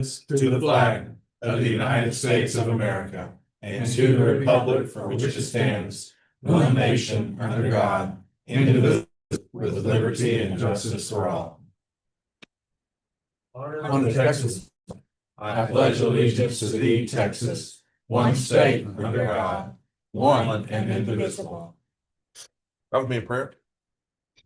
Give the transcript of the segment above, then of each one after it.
to the flag of the United States of America and to the republic for which it stands, one nation under God, indivisible, with liberty and justice for all. On to Texas. I pledge allegiance to thee, Texas, one state under God, one and indivisible. That was me in prayer.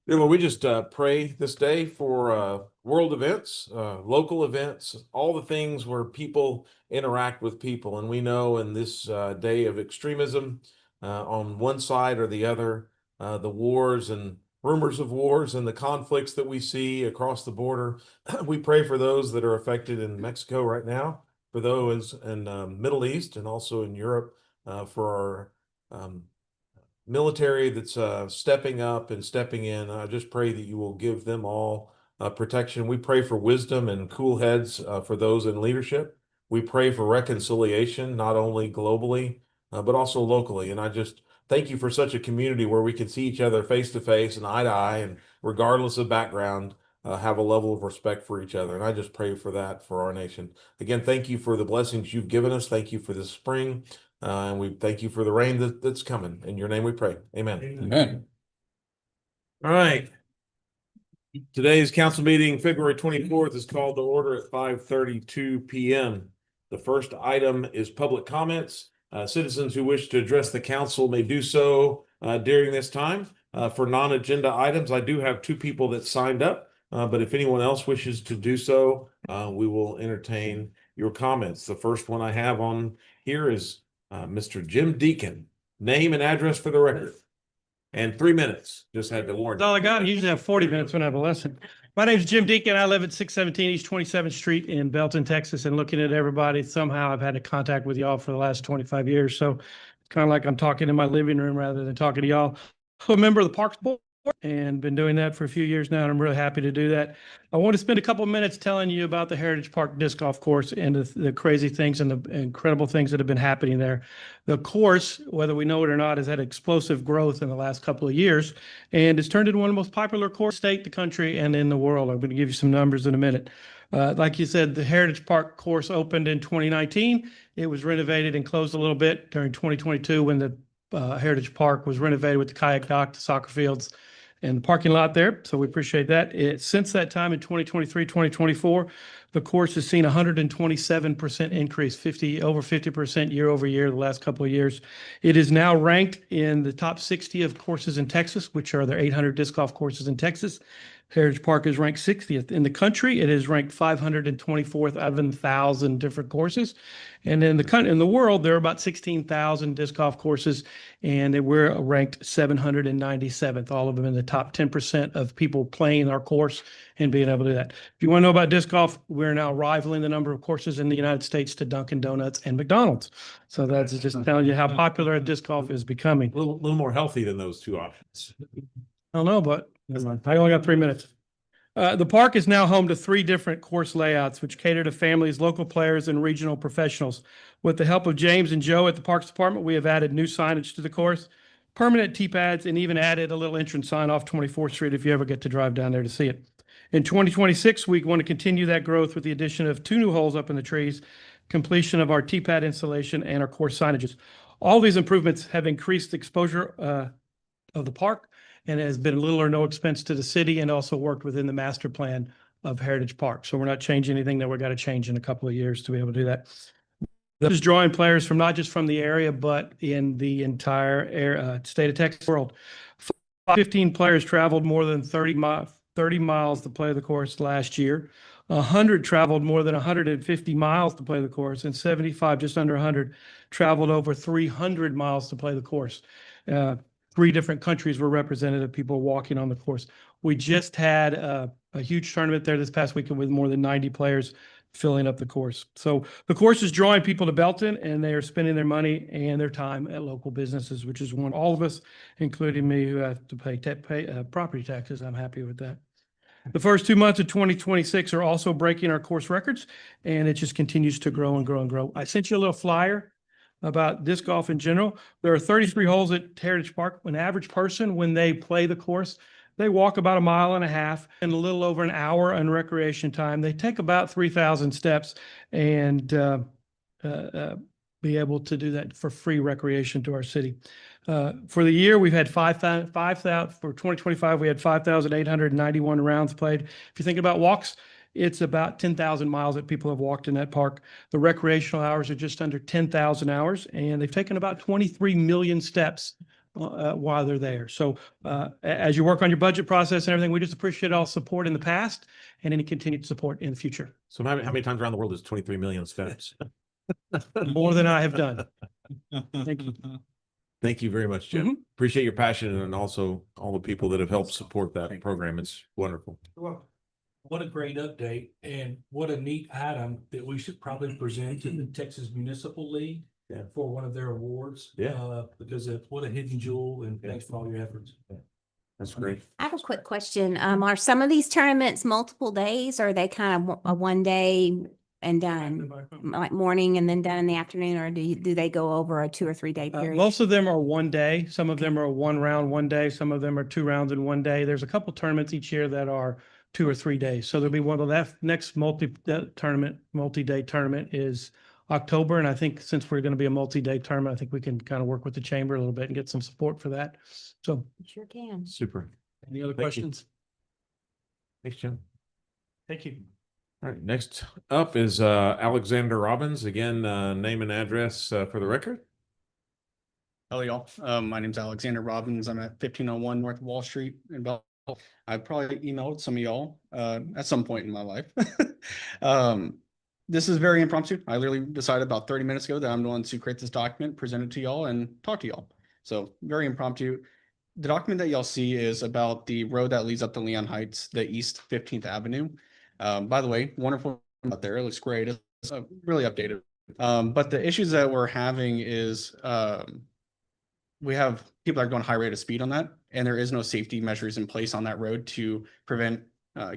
Yeah, well, we just pray this day for world events, local events, all the things where people interact with people. And we know in this day of extremism on one side or the other, the wars and rumors of wars and the conflicts that we see across the border, we pray for those that are affected in Mexico right now, for those in Middle East and also in Europe, for our military that's stepping up and stepping in. I just pray that you will give them all protection. We pray for wisdom and cool heads for those in leadership. We pray for reconciliation, not only globally, but also locally. And I just thank you for such a community where we can see each other face to face and eye to eye, and regardless of background, have a level of respect for each other. And I just pray for that for our nation. Again, thank you for the blessings you've given us. Thank you for this spring. And we thank you for the rain that's coming. In your name we pray. Amen. Amen. All right. Today's council meeting, February 24th, is called to order at 5:32 p.m. The first item is public comments. Citizens who wish to address the council may do so during this time. For non-agenda items, I do have two people that signed up, but if anyone else wishes to do so, we will entertain your comments. The first one I have on here is Mr. Jim Deacon. Name and address for the record. And 3 minutes. Just had to warn That's all I got. I usually have 40 minutes when I have a lesson. My name is Jim Deacon. I live at 617 East 27th Street in Belton, Texas. And looking at everybody, somehow I've had a contact with y'all for the last 25 years. So it's kind of like I'm talking in my living room rather than talking to y'all. I'm a member of the Parks Board and been doing that for a few years now, and I'm really happy to do that. I want to spend a couple of minutes telling you about the Heritage Park Disc Golf Course and the crazy things and the incredible things that have been happening there. The course, whether we know it or not, has had explosive growth in the last couple of years, and it's turned into one of the most popular courses in the state, the country, and in the world. I'm going to give you some numbers in a minute. Like you said, the Heritage Park course opened in 2019. It was renovated and closed a little bit during 2022 when the Heritage Park was renovated with the kayak dock, the soccer fields, and the parking lot there. So we appreciate that. Since that time in 2023, 2024, the course has seen 127% increase, over 50% year over year the last couple of years. It is now ranked in the top 60 of courses in Texas, which are the 800 disc golf courses in Texas. Heritage Park is ranked 60th in the country. It is ranked 524th out of 1,000 different courses. And in the world, there are about 16,000 disc golf courses, and we're ranked 797th, all of them in the top 10% of people playing our course and being able to do that. If you want to know about disc golf, we're now rivaling the number of courses in the United States to Dunkin' Donuts and McDonald's. So that's just telling you how popular disc golf is becoming. a little more healthy than those two options. I don't know, but never mind. I only got 3 minutes. The park is now home to 3 different course layouts, which cater to families, local players, and regional professionals. With the help of James and Joe at the Parks Department, we have added new signage to the course, permanent T-pads, and even added a little entrance sign off 24th Street if you ever get to drive down there to see it. In 2026, we want to continue that growth with the addition of 2 new holes up in the trees, completion of our T-pad installation, and our course signages. All these improvements have increased exposure of the park, and it has been little or no expense to the city, and also worked within the master plan of Heritage Park. So we're not changing anything that we're going to change in a couple of years to be able to do that. This is drawing players from not just from the area, but in the entire state of Texas world. 15 players traveled more than 30 miles to play the course last year. 100 traveled more than 150 miles to play the course, and 75, just under 100, traveled over 300 miles to play the course. 3 different countries were represented of people walking on the course. We just had a huge tournament there this past weekend with more than 90 players filling up the course. So the course is drawing people to Belton, and they are spending their money and their time at local businesses, which is one all of us, including me, who have to pay property taxes. I'm happy with that. The first 2 months of 2026 are also breaking our course records, and it just continues to grow and grow and grow. I sent you a little flyer about disc golf in general. There are 33 holes at Heritage Park. An average person, when they play the course, They walk about 1.5 miles in a little over an hour on recreation time. They take about 3,000 steps and be able to do that for free recreation to our city. For the year, we've had 5,000, for 2025, we had 5,891 rounds played. If you think about walks, it's about 10,000 miles that people have walked in that park. The recreational hours are just under 10,000 hours, and they've taken about 23 million steps while they're there. So as you work on your budget process and everything, we just appreciate all support in the past and any continued support in the future. So how many times around the world is 23 million steps? More than I have done. Thank you. Thank you very much, Jim. Appreciate your passion and also all the people that have helped support that program. It's wonderful. Well, what a great update and what a neat item that we should probably present to the Texas Municipal League for one of their awards. Because what a hidden jewel, and thanks for all your efforts. That's great. I have a quick question. Are some of these tournaments multiple days, or are they kind of a one day and done, like morning and then done in the afternoon, or do they go over a 2 or 3 day period? Most of them are one day. Some of them are 1 round, 1 day. Some of them are 2 rounds in 1 day. There's a couple tournaments each year that are 2 or 3 days. So there'll be one of that next multi-day tournament is October. And I think since we're going to be a multi-day tournament, I think we can kind of work with the chamber a little bit and get some support for that. So Sure can. Super. any other Thank you. questions? Thanks, Jim. Thank you. All right, next up is Alexander Robbins. Again, name and address for the record. Hello, y'all. My name's Alexander Robbins. I'm at 1501 North Wall Street in Belton. I've probably emailed some of y'all at some point in my life. This is very impromptu. I literally decided about 30 minutes ago that I'm going to create this document, present it to y'all, and talk to y'all. So very impromptu. The document that y'all see is about the road that leads up to Leon Heights, the East 15th Avenue. By the way, wonderful out there. It looks great. It's really updated. But the issues that we're having is we have people that are going high rate of speed on that, and there is no safety measures in place on that road to prevent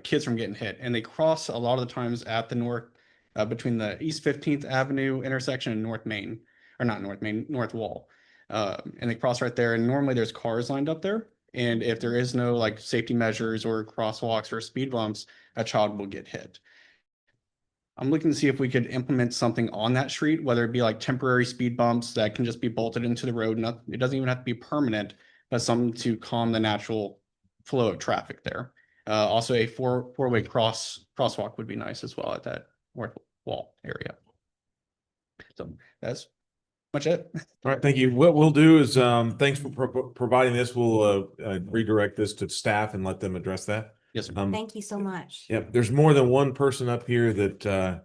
kids from getting hit. And they cross a lot of the times at the north, between the East 15th Avenue intersection and North Main, or not North Main, North Wall. And they cross right there. And normally there's cars lined up there. And if there is no like safety measures or crosswalks or speed bumps, a child will get hit. I'm looking to see if we could implement something on that street, whether it be like temporary speed bumps that can just be bolted into the road. It doesn't even have to be permanent, but something to calm the natural flow of traffic there. Also, a four-way crosswalk would be nice as well at that North Wall area. So that's much it. All right, thank you. What we'll do is, thanks for providing this. We'll redirect this to staff and let them address that. Yes, sir. Thank you so much. Yep, there's more than one person up here that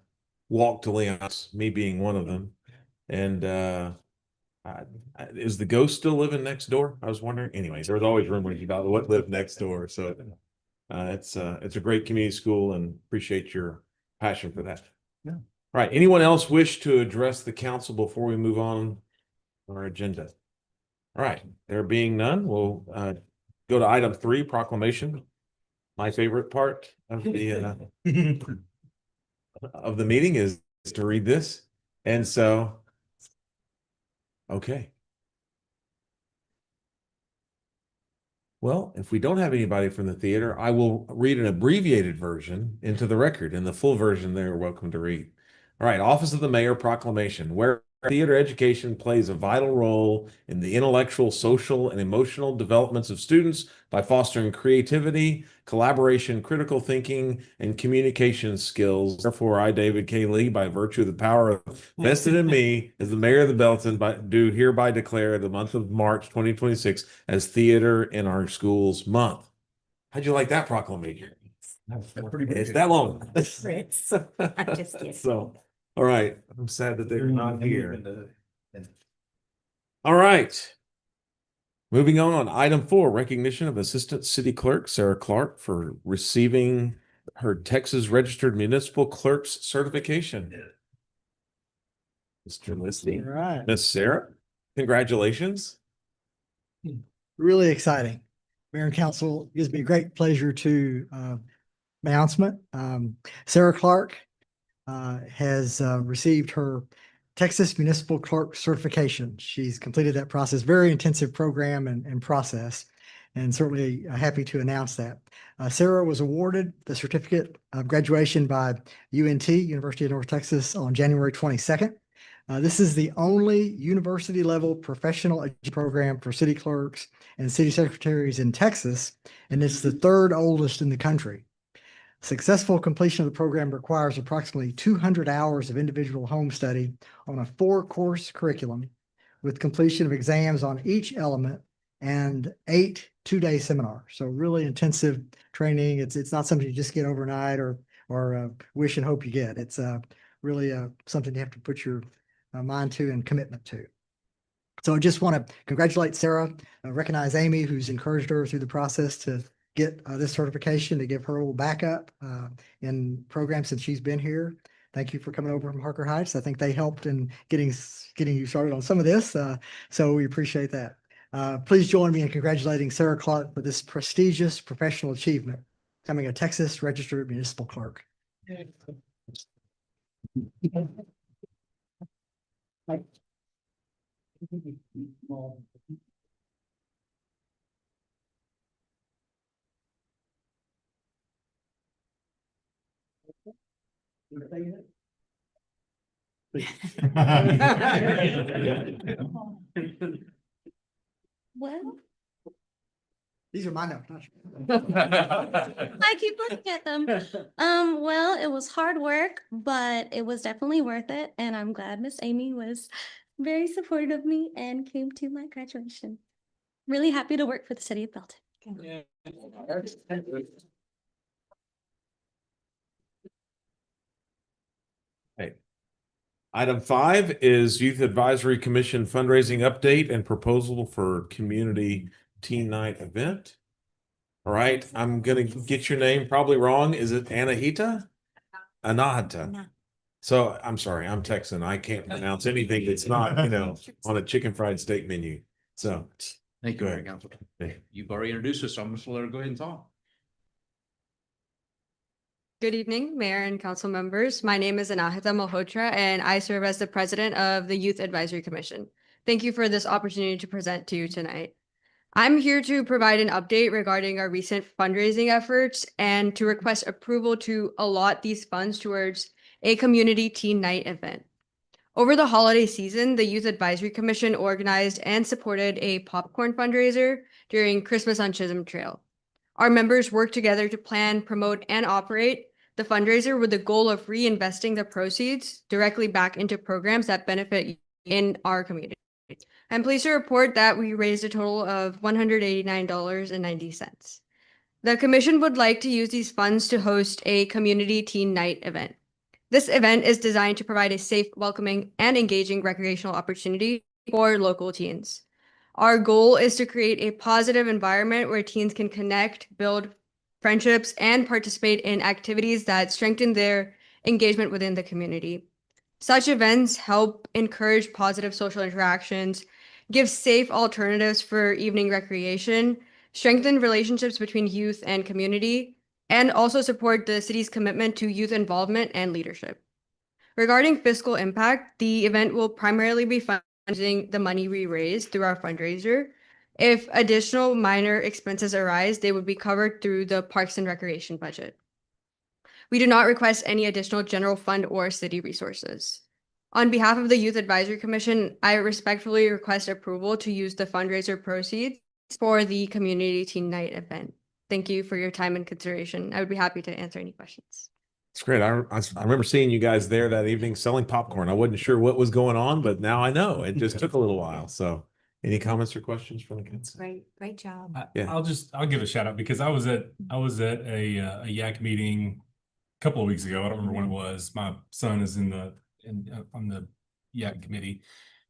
walked to Leon's, me being one of them. And is the ghost still living next door? I was wondering. Anyways, there was always rumors about what lived next door. So it's a great community school, and appreciate your passion for that. Yeah. All right. Anyone else wish to address the council before we move on our agenda? All right. There being none, we'll go to item 3, proclamation. My favorite part of the meeting is to read this. And so, okay. Well, if we don't have anybody from the theater, I will read an abbreviated version into the record, and the full version they're welcome to read. All right, Office of the Mayor proclamation. Where theater education plays a vital role in the intellectual, social, and emotional developments of students by fostering creativity, collaboration, critical thinking, and communication skills. Therefore, I, David K. Lee, by virtue of the power vested in me as the mayor of the Belton, do hereby declare the month of March 2026 as Theater in Our Schools Month. How'd you like that proclamation? It's that long. I just did. So, all right. I'm sad that they're not here. All right. Moving on. Item 4, recognition of Assistant City Clerk Sarah Clark for receiving her Texas Registered Municipal Clerk's certification. Mr. Listy. All right. Miss Sarah, congratulations. Really exciting. Mayor and Council, it gives me great pleasure to announcement. Sarah Clark has received her Texas Municipal Clerk certification. She's completed that process, very intensive program and process. and certainly happy to announce that. Sarah was awarded the certificate of graduation by UNT, University of North Texas, on January 22nd. This is the only university level professional education program for city clerks and city secretaries in Texas, and it's the third oldest in the country. Successful completion of the program requires approximately 200 hours of individual home study on a 4-course curriculum with completion of exams on each element and 8 two-day seminars. So really intensive training. It's not something you just get overnight or wish and hope you get. It's really something you have to put your mind to and commitment to. So I just want to congratulate Sarah, recognize Amy, who's encouraged her through the process to get this certification, to give her a little backup in programs since she's been here. Thank you for coming over from Harker Heights. I think they helped in getting you started on some of this. So we appreciate that. Please join me in congratulating Sarah Clark for this prestigious professional achievement, becoming a Texas registered municipal clerk. Well, These are my notes. not yours. I keep looking at them. Well, it was hard work, but it was definitely worth it. And I'm glad Miss Amy was very supportive of me and came to my graduation. Really happy to work for the city of Belton. Item 5 is Youth Advisory Commission fundraising update and proposal for community teen night event. All right, I'm gonna get your name probably wrong. Is it Anahita? Anahita. So I'm sorry, I'm Texan. I can't pronounce anything that's not, on a chicken fried steak menu. So Thank Go you, ahead. Mayor Council. Hey. You've already introduced us, so I'm just gonna let her go ahead and talk. Good evening, Mayor and council members. My name is Anahita Malhotra, and I serve as the president of the Youth Advisory Commission. Thank you for this opportunity to present to you tonight. I'm here to provide an update regarding our recent fundraising efforts and to request approval to allot these funds towards a community teen night event. Over the holiday season, the Youth Advisory Commission organized and supported a popcorn fundraiser during Christmas on Chisholm Trail. Our members worked together to plan, promote, and operate the fundraiser with the goal of reinvesting the proceeds directly back into programs that benefit in our community. I'm pleased to report that we raised a total of $189.90. The commission would like to use these funds to host a community teen night event. This event is designed to provide a safe, welcoming, and engaging recreational opportunity for local teens. Our goal is to create a positive environment where teens can connect, build friendships, and participate in activities that strengthen their engagement within the community. Such events help encourage positive social interactions, give safe alternatives for evening recreation, strengthen relationships between youth and community, and also support the city's commitment to youth involvement and leadership. Regarding fiscal impact, the event will primarily be funding the money we raise through our fundraiser. If additional minor expenses arise, they would be covered through the Parks and Recreation budget. We do not request any additional general fund or city resources. On behalf of the Youth Advisory Commission, I respectfully request approval to use the fundraiser proceeds for the Community Teen Night event. Thank you for your time and consideration. I would be happy to answer any questions. it's great. I remember seeing you guys there that evening selling popcorn. I wasn't sure what was going on, but now I know. It just took a little while. So any comments or questions from the kids? Great job. Yeah. I'll give a shout out because I was at a YAC meeting a couple of weeks ago. I don't remember when it was. My son is on the YAC committee,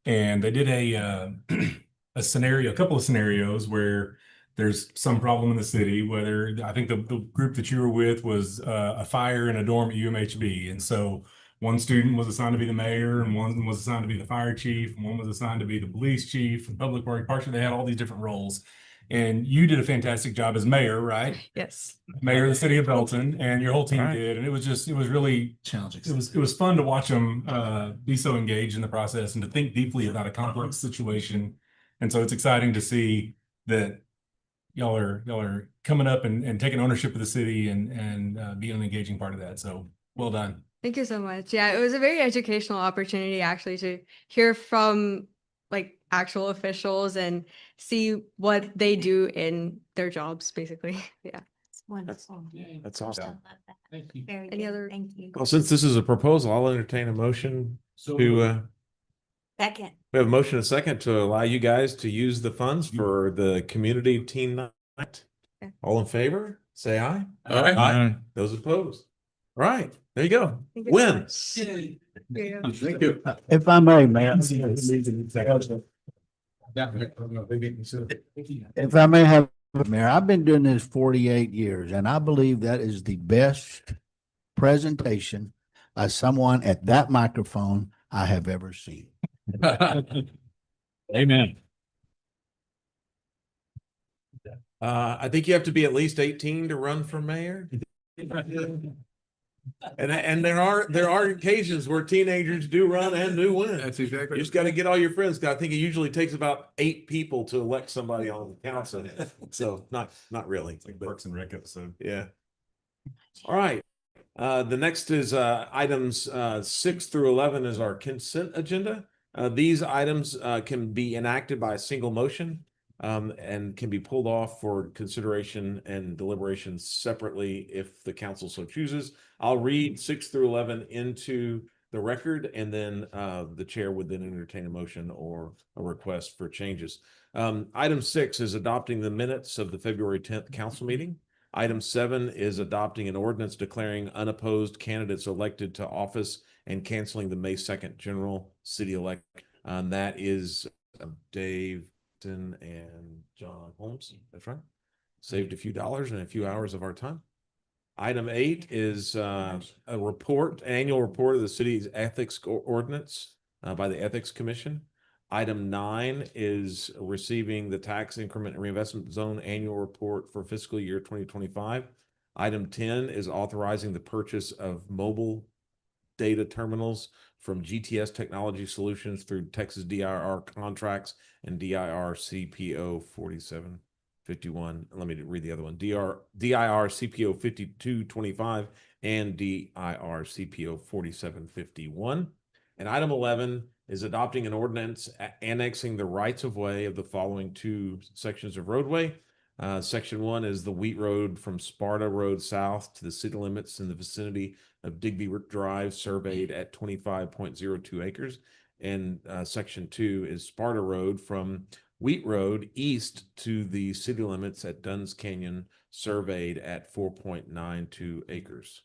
and they did a couple of scenarios where there's some problem in the city, whether I think the group that you were with was a fire in a dorm at UMHB. And so one student was assigned to be the mayor, and one was assigned to be the fire chief, and one was assigned to be the police chief and public works parks. They had all these different roles. And you did a fantastic job as mayor, right? Yes. Mayor of the city of Belton, and your whole team Right. did. And it was really Challenging. it was fun to watch them be so engaged in the process and to think deeply about a complex situation. And so it's exciting to see that y'all are coming up and taking ownership of the city and being an engaging part of that. So well done. Thank you so much. Yeah, it was a very educational opportunity actually to hear from like actual officials and see what they do in their jobs, basically. Yeah. It's wonderful. That's I awesome. love that. Thank you. Very Any good. other- Thank you. Well, since this is a proposal, I'll entertain a motion So to, Second. we have a motion and a second to allow you guys to use the funds for the community teen night. Yeah. All in favor, say aye. Aye. Those opposed. All right, there you go. Thank you so Win. much. Yay. Yeah. Thank you. If I may, Mayor, if I may have, Mayor, I've been doing this 48 years and I believe that is the best presentation by someone at that microphone I have ever seen. Amen. I think you have to be at least 18 to run for mayor. And there are occasions where teenagers do run and do win. That's You exactly. just got to get all your friends. 'Cause I think it usually takes about 8 people to elect somebody on the council. So not really. It's like but Parks and Rec episode. yeah. All right. The next is items 6 through 11 is our consent agenda. These items can be enacted by a single motion and can be pulled off for consideration and deliberation separately if the council so chooses. I'll read 6 through 11 into the record, and then the chair would then entertain a motion or a request for changes. Item 6 is adopting the minutes of the February 10th council meeting. Item 7 is adopting an ordinance declaring unopposed candidates elected to office and canceling the May 2nd general city election. That is Dave and John Holmes. That's right. Saved a few dollars and a few hours of our time. Item 8 is a annual report of the city's ethics ordinance by the Ethics Commission. Item 9 is receiving the tax increment and reinvestment zone annual report for fiscal year 2025. Item 10 is authorizing the purchase of mobile data terminals from GTS Technology Solutions through Texas DIR contracts and DIR CPO 4751. Let me read the other one. DIR CPO 5225 and DIR CPO 4751. And item 11 is adopting an ordinance annexing the rights of way of the following 2 sections of roadway. Section 1 is the Wheat Road from Sparta Road south to the city limits in the vicinity of Digby Drive, surveyed at 25.02 acres. And section 2 is Sparta Road from Wheat Road east to the city limits at Dunn's Canyon, surveyed at 4.92 acres.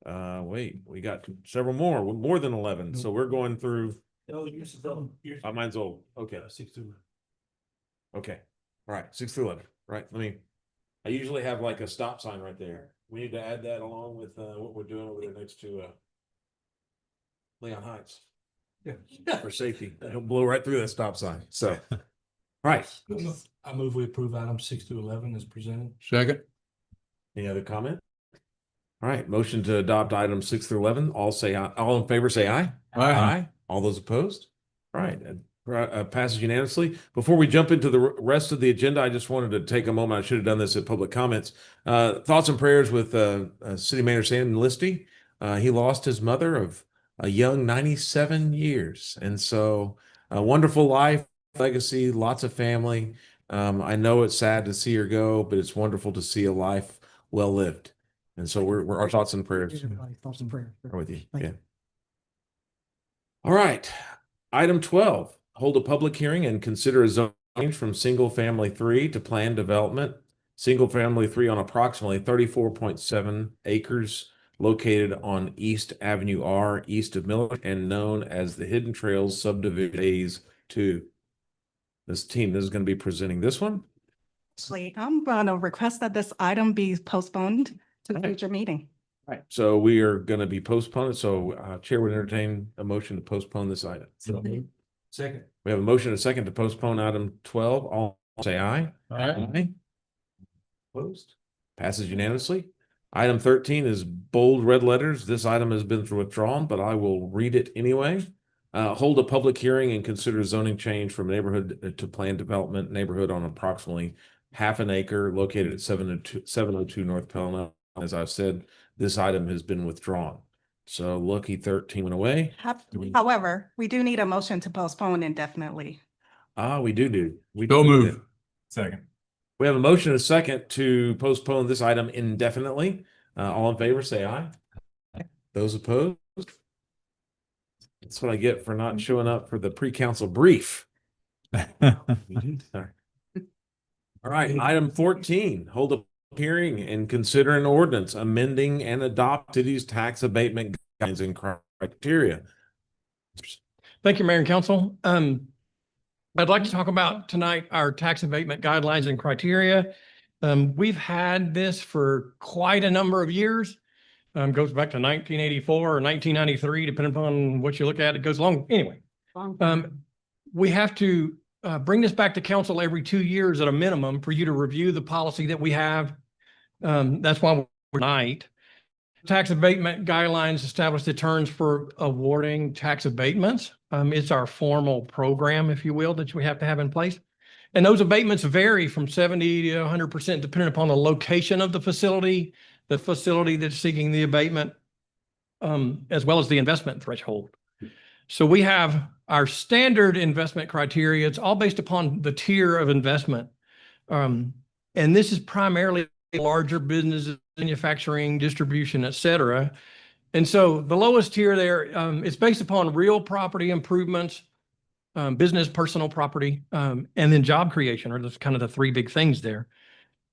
Wait, we got several more than 11. So we're going through. Mine's old. Okay. 6 through. Okay. All right. 6 through 11. Right. I usually have like a stop sign right there. We need to add that along with what we're doing over there next to Leon Heights. Yeah. For safety. It'll blow right through that stop sign. So, right. I move we approve items 6 through 11 as presented. Second. Any other comment? All right. Motion to adopt items 6 through 11. All in favor, say aye. Aye. All those opposed? All right. Passes unanimously. Before we jump into the rest of the agenda, I just wanted to take a moment. I should have done this at public comments. Thoughts and prayers with City Manager Sam Listy. He lost his mother of a young 97 years. And so a wonderful life, legacy, lots of family. I know it's sad to see her go, but it's wonderful to see a life well lived. And so we're our thoughts and prayers Thoughts and prayers. are with you. Thank Yeah. you. All right. Item 12, hold a public hearing and consider a zone change from single family 3 to planned development. Single family 3 on approximately 34.7 acres located on East Avenue R, east of Miller, and known as the Hidden Trails Subdivision Phase 2. This is going to be presenting this one. Actually, I'm going to request that this item be postponed to a Right. future meeting. Right. So we are going to be postponed. So Chair would entertain a motion to postpone this item. Second. We have a motion and a second to postpone item 12. All say aye. Aye. Opposed? Passes unanimously. Item 13 is bold red letters. This item has been withdrawn, but I will read it anyway. Hold a public hearing and consider zoning change from neighborhood to planned development neighborhood on approximately half an acre located at 702 North Pelham. As I've said, this item has been withdrawn. So Lucky 13 went away. However, we do need a motion to postpone indefinitely. We do. We Go do move. that. Second. We have a motion and a second to postpone this item indefinitely. All in favor, say aye. Those opposed? That's what I get for not showing up for the pre-council brief. Sorry. All right, item 14, hold a hearing and consider an ordinance amending and adopt city's tax abatement guidelines and criteria. Thank you, Mayor and Council. I'd like to talk about tonight our tax abatement guidelines and criteria. We've had this for quite a number of years. Goes back to 1984 or 1993, depending upon what you look at. It goes long. Anyway, we have to bring this back to council every 2 years at a minimum for you to review the policy that we have. That's why we're tonight. Tax abatement guidelines establish the terms for awarding tax abatements. It's our formal program, if you will, that we have to have in place. And those abatements vary from 70 to 100% depending upon the location of the facility that's seeking the abatement, as well as the investment threshold. So we have our standard investment criteria. It's all based upon the tier of investment. And this is primarily larger businesses, manufacturing, distribution, et cetera. And so the lowest tier there, it's based upon real property improvements, business, personal property, and then job creation are kind of the three big things there.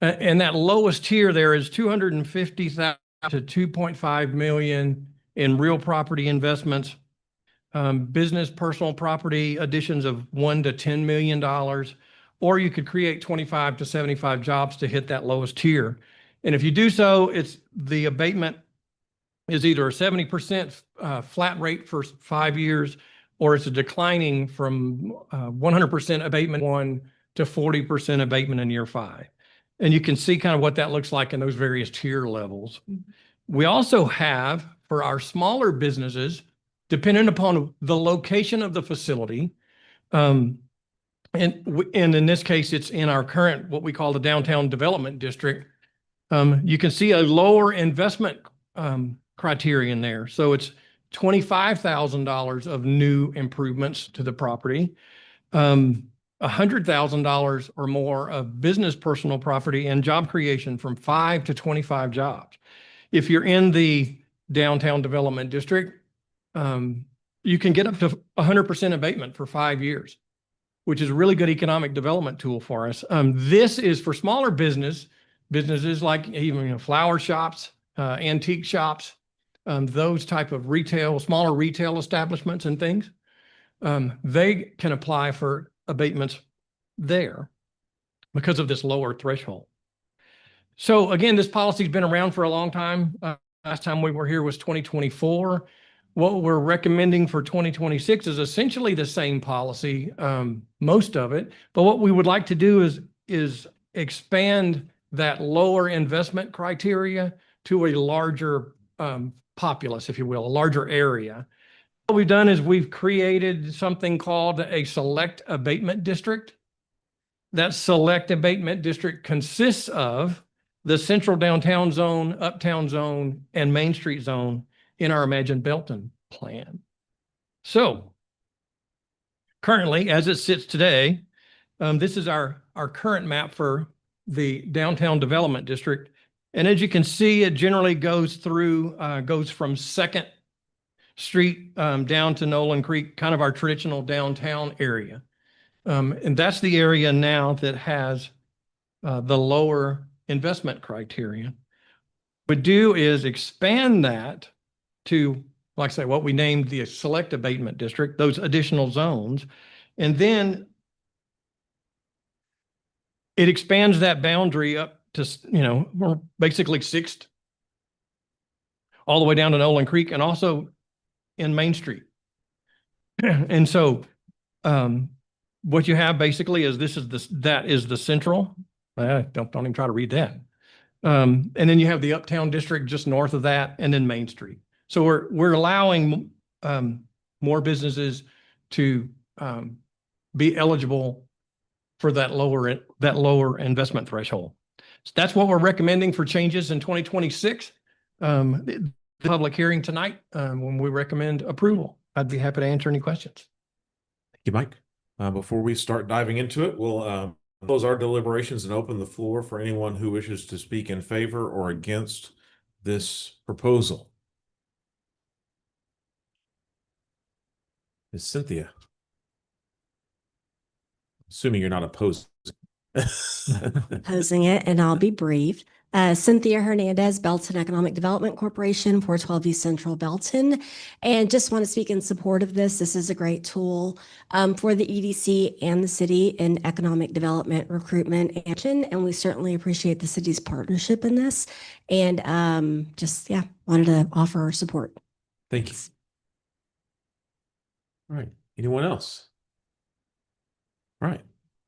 And that lowest tier there is 250,000 to 2.5 million in real property investments, business, personal property additions of $1 to $10 million, or you could create 25 to 75 jobs to hit that lowest tier. And if you do so, it's the abatement is either a 70% flat rate for 5 years, or it's a declining from 100% abatement 1 to 40% abatement in year 5. And you can see kind of what that looks like in those various tier levels. We also have, for our smaller businesses, depending upon the location of the facility, and in this case, it's in our current, what we call the downtown development district. You can see a lower investment criterion there. So it's $25,000 of new improvements to the property, $100,000 or more of business personal property and job creation from 5 to 25 jobs. If you're in the downtown development district, you can get up to 100% abatement for 5 years, which is a really good economic development tool for us. This is for smaller businesses like even flower shops, antique shops, those type of smaller retail establishments and things. They can apply for abatements there because of this lower threshold. So again, this policy's been around for a long time. Last time we were here was 2024. What we're recommending for 2026 is essentially the same policy, most of it. But what we would like to do is expand that lower investment criteria to a larger populace, if you will, a larger area. What we've done is we've created something called a select abatement district. That select abatement district consists of the central downtown zone, uptown zone, and Main Street zone in our Imagine Belton plan. So currently, as it sits today, this is our current map for the downtown development district. And as you can see, it generally goes through, goes from 2nd Street down to Nolan Creek, kind of our traditional downtown area. And that's the area now that has the lower investment criteria. What we do is expand that to, like I say, what we named the select abatement district, those additional zones. And then it expands that boundary up to, we're basically 6th all the way down to Nolan Creek and also in Main Street. And so what you have basically is that is the central. Don't even try to read that. And then you have the uptown district just north of that, and then Main Street. So we're allowing more businesses to be eligible for that lower investment threshold. So that's what we're recommending for changes in 2026. The public hearing tonight, when we recommend approval. I'd be happy to answer any questions. Thank you, Mike. Before we start diving into it, we'll close our deliberations and open the floor for anyone who wishes to speak in favor or against this proposal. Ms. Cynthia. Assuming you're not opposed. Opposing it, and I'll be brief. Cynthia Hernandez, Belton Economic Development Corporation, 412 East Central Belton. And just want to speak in support of this. This is a great tool for the EDC and the city in economic development, recruitment, and we certainly appreciate the city's partnership in this. And wanted to offer our support. Thank you. All right. Anyone else? All right.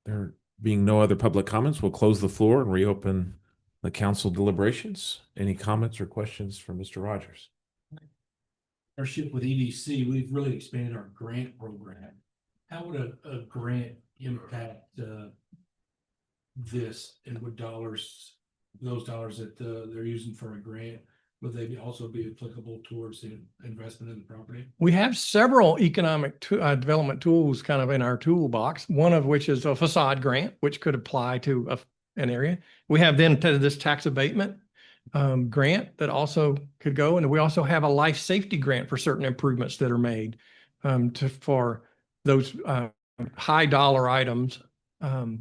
There being no other public comments, we'll close the floor and reopen the council deliberations. Any comments or questions for Mr. Rogers? Partnership with EDC, we've really expanded our grant program. How would a grant impact this, and would those dollars that they're using for a grant, would they also be applicable towards the investment in the property? We have several economic development tools kind of in our toolbox, one of which is a facade grant, which could apply to an area. We have then this tax abatement grant that also could go. And we also have a life safety grant for certain improvements that are made for those high dollar items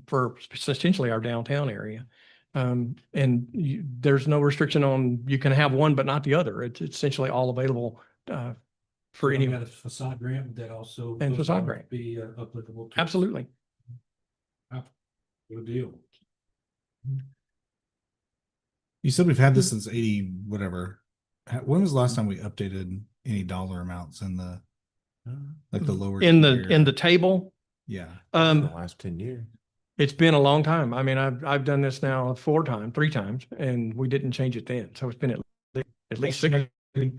for essentially our downtown area. There's no restriction on, you can have one but not the other. It's essentially all available for any. Got a facade grant that also And facade grant be applicable to. Absolutely. Good deal. You said we've had this since 80 whatever. When was the last time we updated any dollar amounts in the like the lower in tier? the table? Yeah. The last 10 years. It's been a long time. I mean, I've done this now 3 times, and we didn't change it then. So it's been at least 6.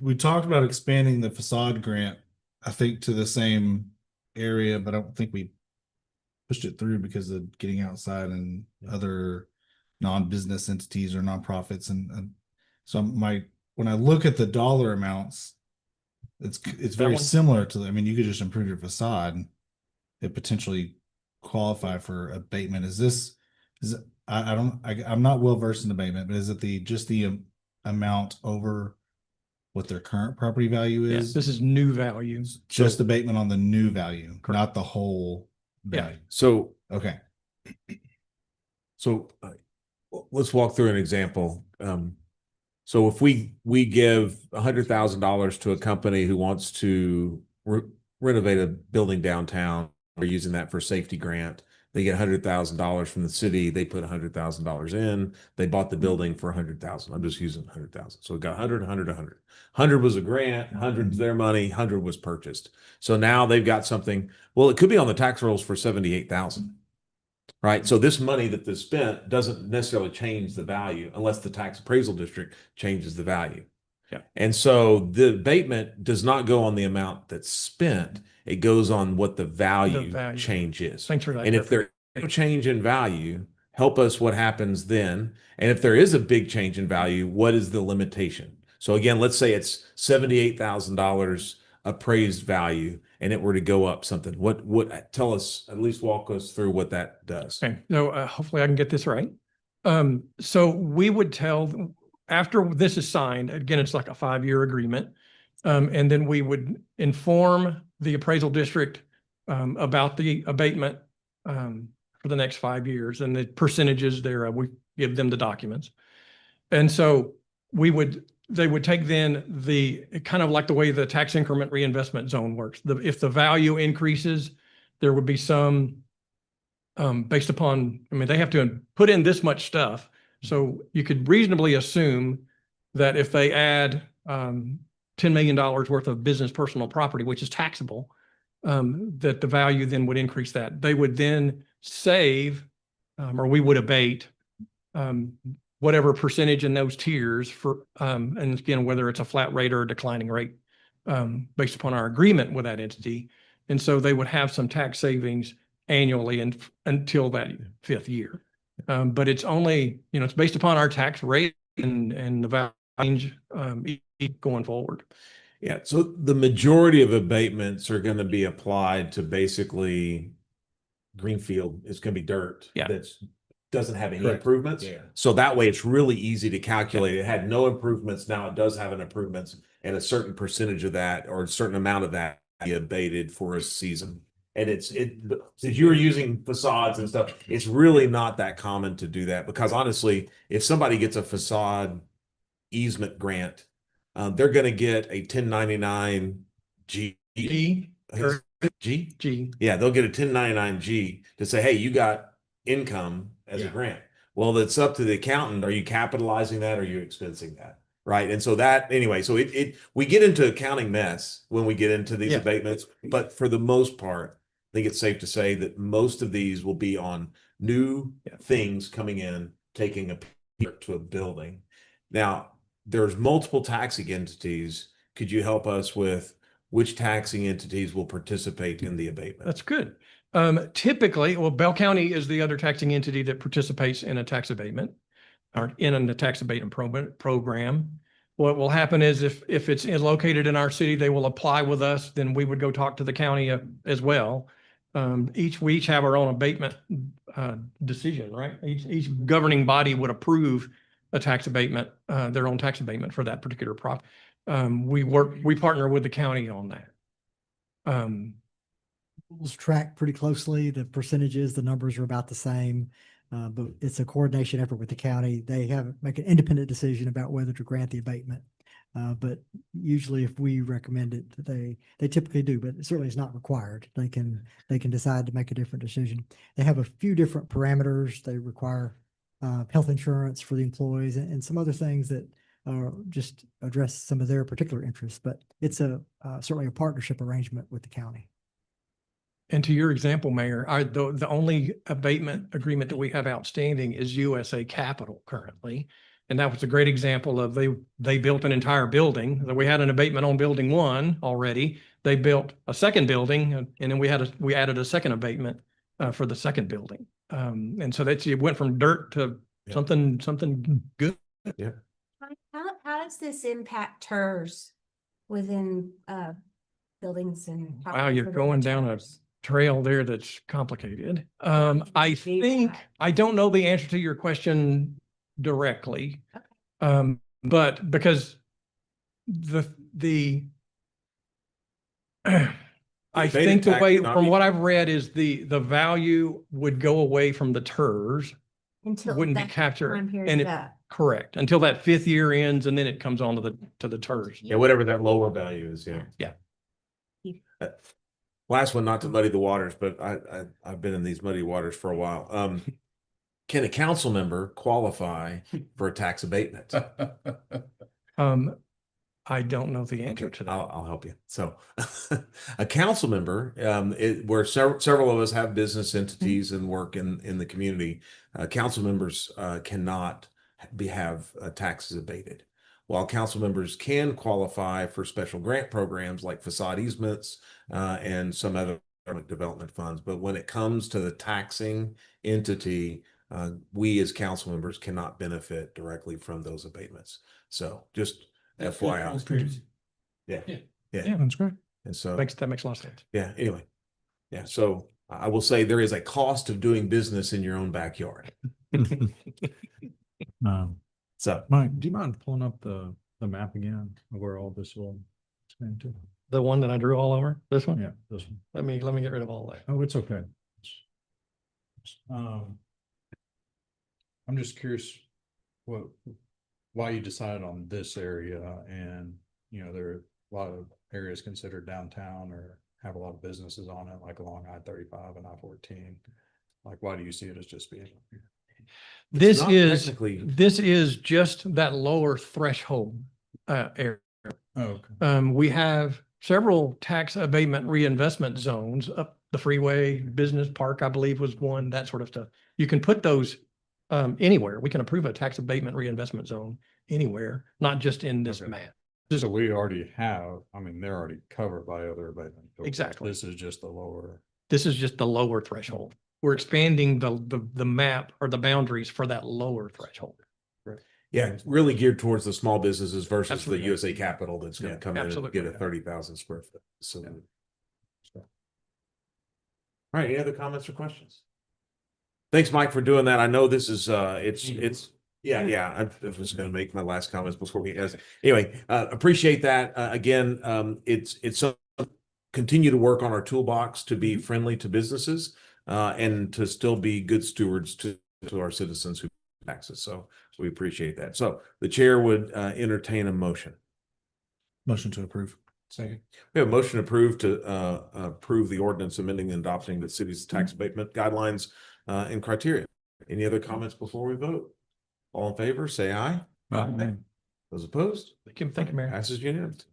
We talked about expanding the facade grant, I think, to the same area, but I don't think we pushed it through because of getting outside and other non-business entities or nonprofits. And so when I look at the dollar amounts, it's very similar to, I mean, you could just improve your facade. It potentially qualify for abatement. I'm not well versed in abatement, but is it just the amount over what their current property value is? Yes, this is new value. Just abatement on the new value, not the whole value. Yeah. So, okay. So let's walk through an example. So if we give $100,000 to a company who wants to renovate a building downtown, we're using that for safety grant. They get $100,000 from the city. They put $100,000 in. They bought the building for $100,000. I'm just using 100,000. So we got 100, 100, 100. 100 was a grant. 100's their money. 100 was purchased. So now they've got something. Well, it could be on the tax rolls for 78,000. Right. So this money that is spent doesn't necessarily change the value unless the tax appraisal district changes the value. Yeah. And so the abatement does not go on the amount that's spent. It goes on what the value change is. Thanks for that. And if there is no change in value, help us what happens then. And if there is a big change in value, what is the limitation? So again, let's say it's $78,000 appraised value and it were to go up something. What tell us, at least walk us through what that does. Okay. So hopefully I can get this right. So we would tell, after this is signed, again, it's like a 5-year agreement. And then we would inform the appraisal district about the abatement for the next 5 years and the percentages there. We give them the documents. And so they would take then the kind of like the way the tax increment reinvestment zone works. If the value increases, there would be some based upon, I mean, they have to put in this much stuff. So you could reasonably assume that if they add $10 million worth of business personal property, which is taxable, that the value then would increase that. They would then save, or we would abate whatever percentage in those tiers for, and again, whether it's a flat rate or a declining rate based upon our agreement with that entity. And so they would have some tax savings annually and until that fifth year. But it's only, it's based upon our tax rate and the value range going forward. Yeah, so the majority of abatements are going to be applied to basically greenfield. It's going to be dirt. Yeah. That's doesn't have any Correct. improvements. Yeah. So that way it's really easy to calculate. It had no improvements. Now it does have an improvements, and a certain percentage of that or a certain amount of that be abated for a season. And since you were using facades and stuff, it's really not that common to do that, because honestly, if somebody gets a facade easement grant, they're going to get a 1099 G. G. G? Yeah, they'll get a 1099 G to say, hey, you got income as a grant. Well, it's up to the accountant. Are you capitalizing that? Or are you expensing that? Right. And so that, anyway, so we get into accounting mess when we get into these abatements, but for the most part, I think it's safe to say that most of these will be on new things coming in, taking a peek to a building. Now, there's multiple taxing entities. Could you help us with which taxing entities will participate in the abatement? That's good. Typically, well, Bell County is the other taxing entity that participates in a tax abatement or in a tax abatement program. What will happen is if it's located in our city, they will apply with us, then we would go talk to the county as well. We each have our own abatement decision, right? Each governing body would approve a tax abatement, their own tax abatement for that particular property. We partner with the county on that. Rules track pretty closely. The percentages, the numbers are about the same. But it's a coordination effort with the county. They make an independent decision about whether to grant the abatement. But usually if we recommend it, they typically do, but it certainly is not required. They can decide to make a different decision. They have a few different parameters. They require health insurance for the employees and some other things that just address some of their particular interests. But it's certainly a partnership arrangement with the county. And to your example, Mayor, the only abatement agreement that we have outstanding is USA Capital currently. And that was a great example of they built an entire building. We had an abatement on building 1 already. They built a second building, and then we added a second abatement for the second building. And so it went from dirt to something good. Yeah. How does this impact TERS within buildings and? Wow, you're going down a trail there that's complicated. I don't know the answer to your question directly. But because I think the way from what I've read is the value would go away from the TERS. Wouldn't be captured and correct until that 5th year ends, and then it comes on to the TERS. Yeah, whatever that lower value is. Yeah. Last one, not to muddy the waters, but I've been in these muddy waters for a while. Can a council member qualify for a tax abatement? I don't know the answer to that. I'll help you. So a council member, where several of us have business entities and work in the community, council members cannot have taxes abated. While council members can qualify for special grant programs like facade easements and some other development funds. But when it comes to the taxing entity, we as council members cannot benefit directly from those abatements. So just FYI. Yeah, that's great. And so that makes a lot of sense. Yeah. Anyway. Yeah. So I will say there is a cost of doing business in your own backyard. So Mike, do you mind pulling up the map again of where all this will expand to? The one that I drew all over, this one? Yeah, this one. Let me get rid of all that. Oh, it's okay. I'm just curious why you decided on this area, and there are a lot of areas considered downtown or have a lot of businesses on it, like along I-35 and I-14. Like, why do you see it as just being here? This is just that lower threshold area. Oh, okay. We have several tax abatement reinvestment zones up the freeway, business park, I believe was one, that sort of stuff. You can put those anywhere. We can approve a tax abatement reinvestment zone anywhere, not just in this map. So we already have, they're already covered by other abatement. Exactly. This is just the lower. This is just the lower threshold. We're expanding the map or the boundaries for that lower threshold. Yeah, it's really geared towards the small businesses versus Absolutely. the USA Capital that's going to come in and Absolutely. get a 30,000 square foot facility. So. All right, any other comments or questions? Thanks, Mike, for doing that. I know this is yeah. I was going to make my last comments before we anyway. Appreciate that. Again, it's continue to work on our toolbox to be friendly to businesses and to still be good stewards to our citizens who pay taxes. So we appreciate that. So the chair would entertain a motion. Motion to approve. Second. We have a motion approved to approve the ordinance amending and adopting the city's tax abatement guidelines and criteria. Any other comments before we vote? All in favor, say aye. Aye. Those opposed? Thank you, Mayor. Passes unanimously.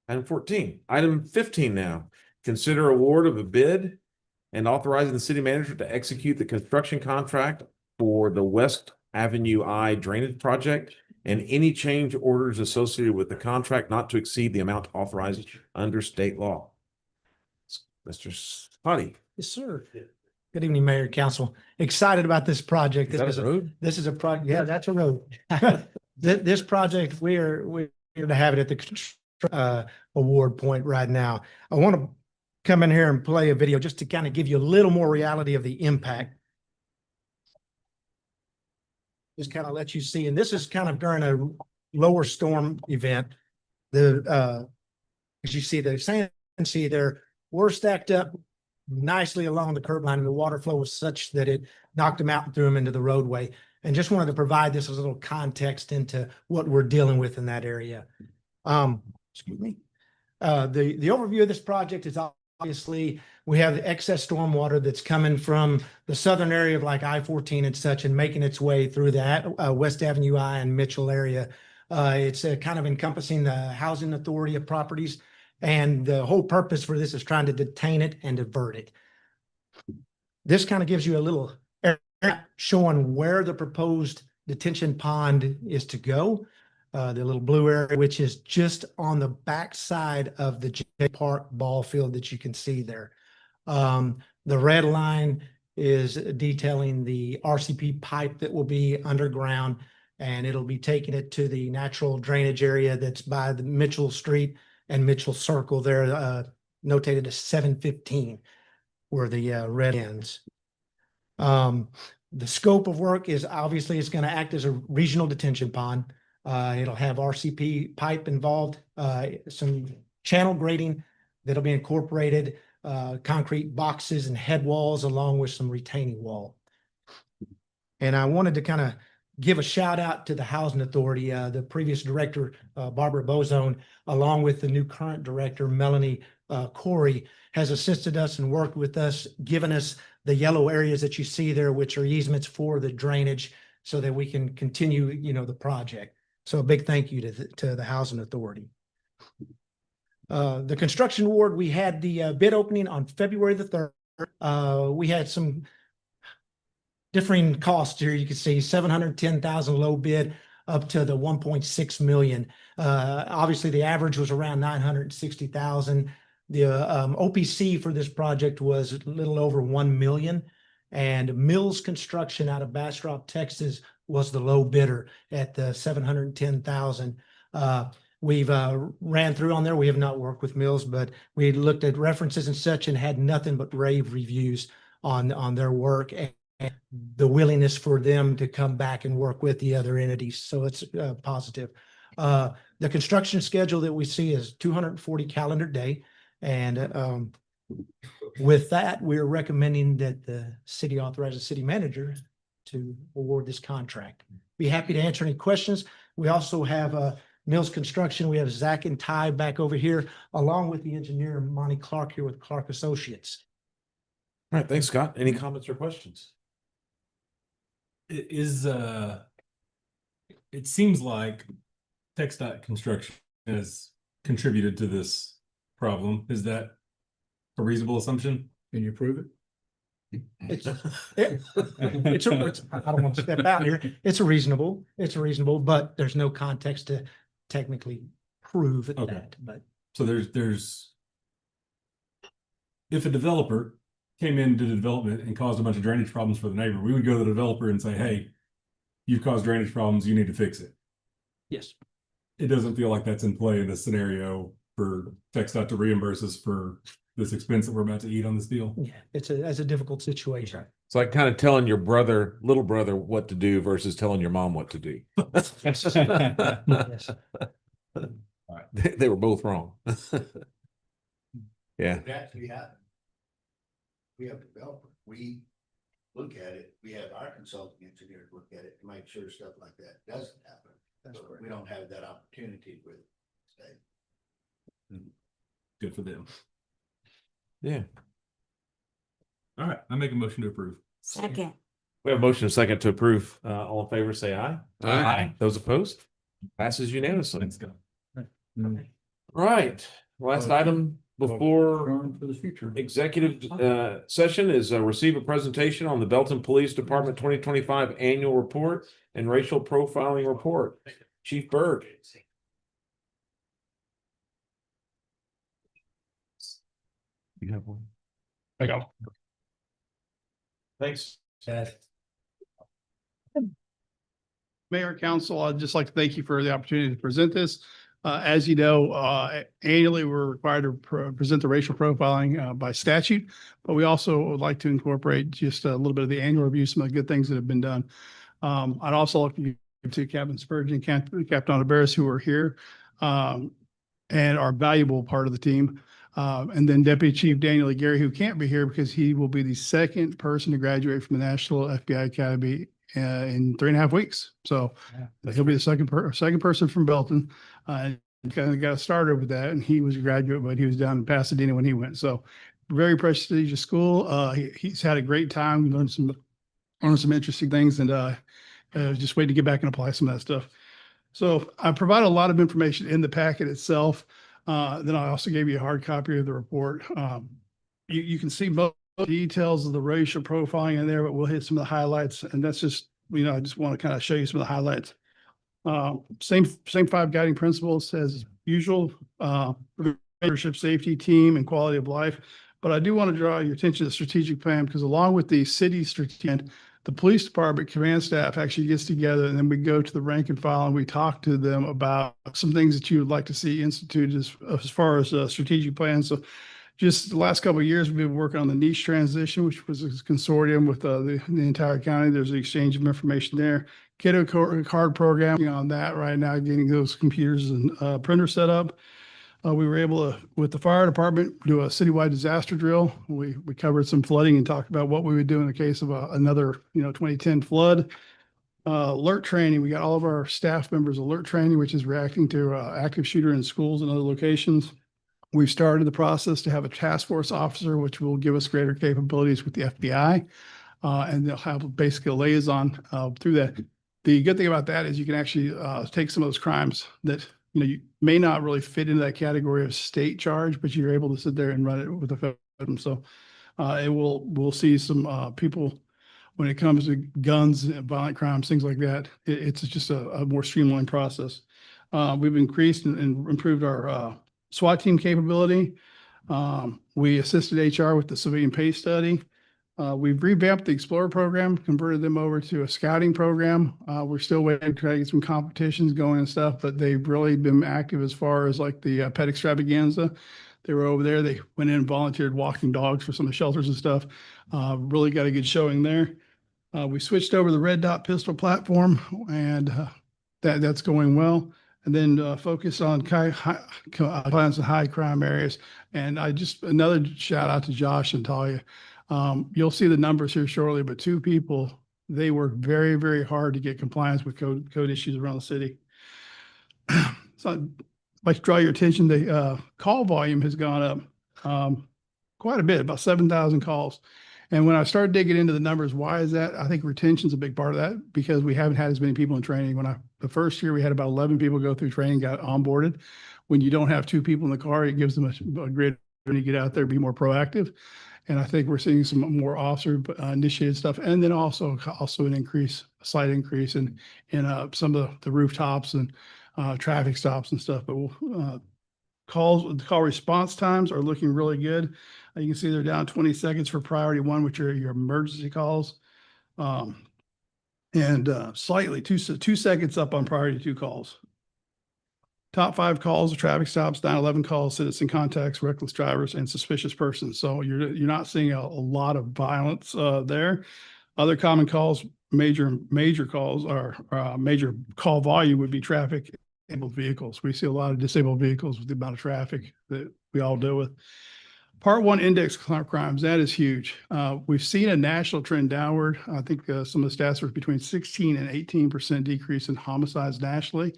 Item 14. Item 15 now. Consider award of a bid and authorizing the city manager to execute the construction contract for the West Avenue I drainage project and any change orders associated with the contract not to exceed the amount authorized under state law. Mr. Spotty. Yes, sir. Good evening, Mayor and Council. Excited about this project. Is that a road? This is a project. Yeah, that's a road. This project, we're to have it at the award point right now. I want to come in here and play a video just to kind of give you a little more reality of the impact. Just kind of let you see, and this is kind of during a lower storm event. As you see, the sand there, we're stacked up nicely along the curb line, and the water flow was such that it knocked them out and threw them into the roadway. And just wanted to provide this as a little context into what we're dealing with in that area. Excuse me. The overview of this project is obviously we have the excess stormwater that's coming from the southern area of like I-14 and such and making its way through the West Avenue I and Mitchell area. It's kind of encompassing the housing authority of properties. And the whole purpose for this is trying to detain it and divert it. This kind of gives you a little area showing where the proposed detention pond is to go. The little blue area, which is just on the back side of the J Park ball field that you can see there. The red line is detailing the RCP pipe that will be underground, and it'll be taking it to the natural drainage area that's by the Mitchell Street and Mitchell Circle there, notated as 715, where the red ends. The scope of work is obviously it's going to act as a regional detention pond. It'll have RCP pipe involved, some channel grading that'll be incorporated, concrete boxes and head walls along with some retaining wall. And I wanted to kind of give a shout out to the Housing Authority. The previous director, Barbara Bozone, along with the new current director, Melanie Corey, has assisted us and worked with us, given us the yellow areas that you see there, which are easements for the drainage so that we can continue, the project. So a big thank you to the Housing Authority. The construction award, we had the bid opening on February the 3rd. We had some differing costs here. You can see 710,000 low bid up to the 1.6 million. Obviously the average was around 960,000. The OPC for this project was a little over 1 million, and Mills Construction out of Bastrop, Texas was the low bidder at the 710,000. We've ran through on there. We have not worked with Mills, but we looked at references and such and had nothing but rave reviews on their work and the willingness for them to come back and work with the other entities. So it's positive. The construction schedule that we see is 240 calendar day. And with that, we're recommending that the city authorize the city manager to award this contract. Be happy to answer any questions. We also have Mills Construction. We have Zach and Ty back over here, along with the engineer, Monty Clark, here with Clark Associates. All right, thanks, Scott. Any comments or questions? It seems like TxDOT Construction has contributed to this problem. Is that a reasonable assumption? Can you prove it? I don't want to step out here. It's reasonable, but there's no context to technically prove that. But so there's if a developer came into development and caused a bunch of drainage problems for the neighbor, we would go to the developer and say, hey, you've caused drainage problems, you need to fix it. Yes. It doesn't feel like that's in play in this scenario for TxDOT to reimburse us for this expense that we're about to eat on this deal. Yeah, that's a difficult situation. It's like kind of telling your little brother what to do versus telling your mom what to do. Yes. They were both wrong. Yeah. It actually happened. We have a developer, we look at it, we have our consulting engineers look at it to make sure stuff like that doesn't happen. We don't have that opportunity with state. Good for them. Yeah. All right, I make a motion to approve. Second. We have a motion and a second to approve. All in favor, say aye. Aye. Those opposed? Passes unanimously. Thanks, Scott. Right. Last item before For the future. executive session is receive a presentation on the Belton Police Department 2025 annual report and racial profiling report. Chief Berg. You have one? I go. Thanks. Mayor and Council, I'd just like to thank you for the opportunity to present this. As you know, annually, we're required to present the racial profiling by statute, but we also would like to incorporate just a little bit of the annual review, some of the good things that have been done. I'd also like to Captain Spurgeon, Captain Oliveris, who are here and are valuable part of the team. And then Deputy Chief Daniel Gary, who can't be here because he will be the second person to graduate from the National FBI Academy in 3.5 weeks. So he'll be the second person from Belton. Kind of got started with that, and he was a graduate, but he was down in Pasadena when he went. So very prestigious school. He's had a great time, learned some interesting things, and just waiting to get back and apply some of that stuff. So I provide a lot of information in the packet itself. Then I also gave you a hard copy of the report. You can see most details of the racial profiling in there, but we'll hit some of the highlights. And that's just, I just want to kind of show you some of the highlights. Same 5 guiding principles as usual, leadership, safety, team, and quality of life. But I do want to draw your attention to the strategic plan, because along with the city strategic, the police department command staff actually gets together, and then we go to the rank and file and we talk to them about some things that you would like to see instituted as far as strategic plans. So just the last couple of years, we've been working on the niche transition, which was a consortium with the entire county. There's an exchange of information there. Kiddo card program on that right now, getting those computers and printers set up. We were able to, with the fire department, do a citywide disaster drill. We covered some flooding and talked about what we would do in the case of another 2010 flood. Alert training, we got all of our staff members alert training, which is reacting to active shooter in schools and other locations. We've started the process to have a task force officer, which will give us greater capabilities with the FBI, and they'll have basically a liaison through that. The good thing about that is you can actually take some of those crimes that you may not really fit into that category of state charge, but you're able to sit there and run it with the federal. So we'll see some people when it comes to guns, violent crimes, things like that. It's just a more streamlined process. We've increased and improved our SWAT team capability. We assisted HR with the civilian pay study. We've revamped the Explorer program, converted them over to a scouting program. We're still waiting to get some competitions going and stuff, but they've really been active as far as like the pet extravaganza. They were over there. They went in and volunteered walking dogs for some of the shelters and stuff. Really got a good showing there. We switched over the red dot pistol platform, and that's going well. And then focus on violence in high crime areas. And another shout out to Josh and Talia. You'll see the numbers here shortly, but 2 people, they work very, very hard to get compliance with code issues around the city. So I'd like to draw your attention. The call volume has gone up quite a bit, about 7,000 calls. And when I started digging into the numbers, why is that? I think retention's a big part of that, because we haven't had as many people in training. The first year we had about 11 people go through training, got onboarded. When you don't have 2 people in the car, it gives them a great opportunity to get out there, be more proactive. And I think we're seeing some more officer initiated stuff. And then also a slight increase in some of the rooftops and traffic stops and stuff. But Call response times are looking really good. You can see they're down 20 seconds for priority one, which are your emergency calls. And slightly 2 seconds up on priority two calls. Top 5 calls, traffic stops, 911 calls, citizen contacts, reckless drivers, and suspicious persons. So you're not seeing a lot of violence there. Other common calls, major calls are major call volume would be traffic disabled vehicles. We see a lot of disabled vehicles with the amount of traffic that we all deal with. Part 1 index crimes, that is huge. We've seen a national trend downward. I think some of the stats are between 16 and 18% decrease in homicides nationally.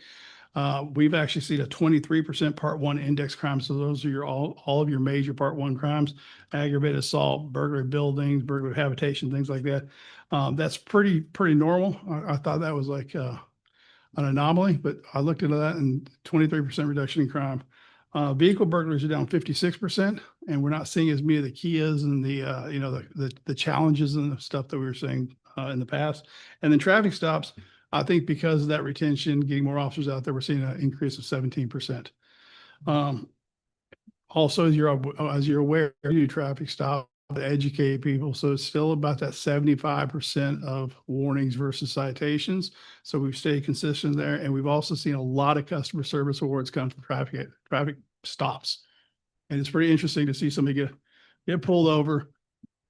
We've actually seen a 23% Part 1 index crimes. So those are all of your major Part 1 crimes: aggravated assault, burglary buildings, burglary habitation, things like that. That's pretty normal. I thought that was like an anomaly, but I looked into that and 23% reduction in crime. Vehicle burglaries are down 56%, and we're not seeing as many of the Kias and the challenges and the stuff that we were seeing in the past. And then traffic stops, I think because of that retention, getting more officers out there, we're seeing an increase of 17%. Also, as you're aware, you do traffic stop to educate people. So it's still about that 75% of warnings versus citations. So we've stayed consistent there. And we've also seen a lot of customer service awards come from traffic stops. And it's pretty interesting to see somebody get pulled over,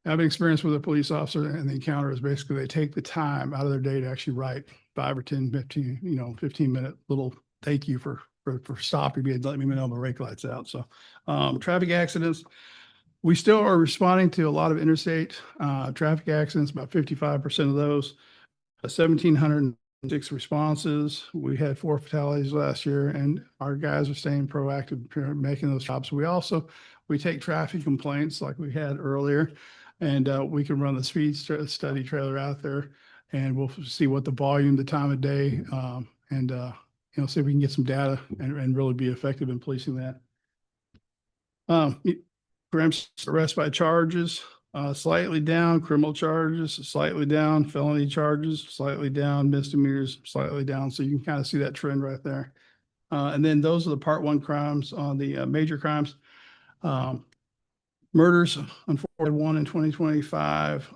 have an experience with a police officer, and the encounter is basically they take the time out of their day to actually write 5 or 10, 15, 15-minute little thank you for stopping me and letting me know my brake light's out. So traffic accidents, we still are responding to a lot of interstate traffic accidents, about 55% of those, 1,706 responses. We had 4 fatalities last year, and our guys are staying proactive, making those stops. We take traffic complaints like we had earlier, and we can run the speed study trailer out there, and we'll see what the volume, the time of day, and see if we can get some data and really be effective in policing that. Arrest by charges, slightly down. Criminal charges, slightly down. Felony charges, slightly down. Misdemeanors, slightly down. So you can kind of see that trend right there. And then those are the Part 1 crimes. On the major crimes, murders, unfortunately, 1 in 2025.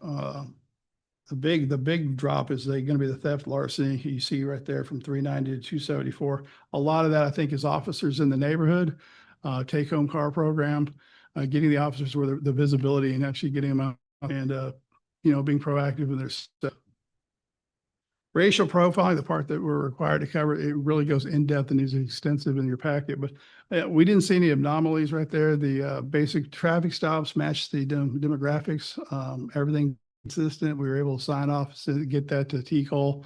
The big drop is going to be the theft, larceny. You see right there from 390 to 274. A lot of that, I think, is officers in the neighborhood, take-home car program, getting the officers where the visibility and actually getting them out and being proactive in their stuff. Racial profiling, the part that we're required to cover, it really goes in depth and is extensive in your packet, but we didn't see any anomalies right there. The basic traffic stops matched the demographics, everything consistent. We were able to sign off, get that to TCOL.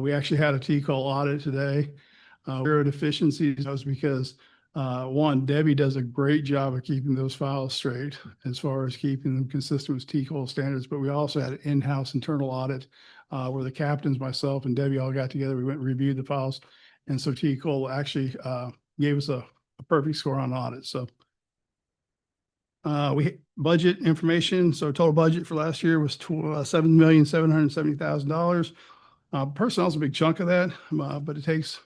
We actually had a TCOL audit today. Zero deficiencies was because one, Debbie does a great job of keeping those files straight as far as keeping them consistent with TCOL standards, but we also had an in-house internal audit where the captains, myself, and Debbie all got together. We went and reviewed the files, and so TCOL actually gave us a perfect score on audit. So we budget information. So total budget for last year was $7,770,000. Personnel is a big chunk of that, but it takes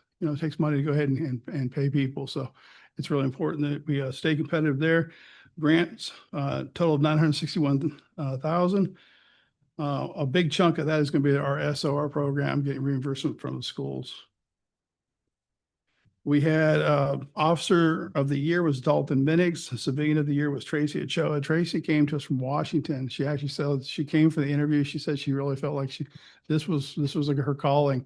money to go ahead and pay people. So it's really important that we stay competitive there. Grants, total of $961,000. A big chunk of that is going to be our SOR program, getting reimbursement from the schools. We had Officer of the Year was Dalton Minix. Civilian of the Year was Tracy Ochoa. Tracy came to us from Washington. She actually said she came for the interview. She said she really felt like this was like her calling.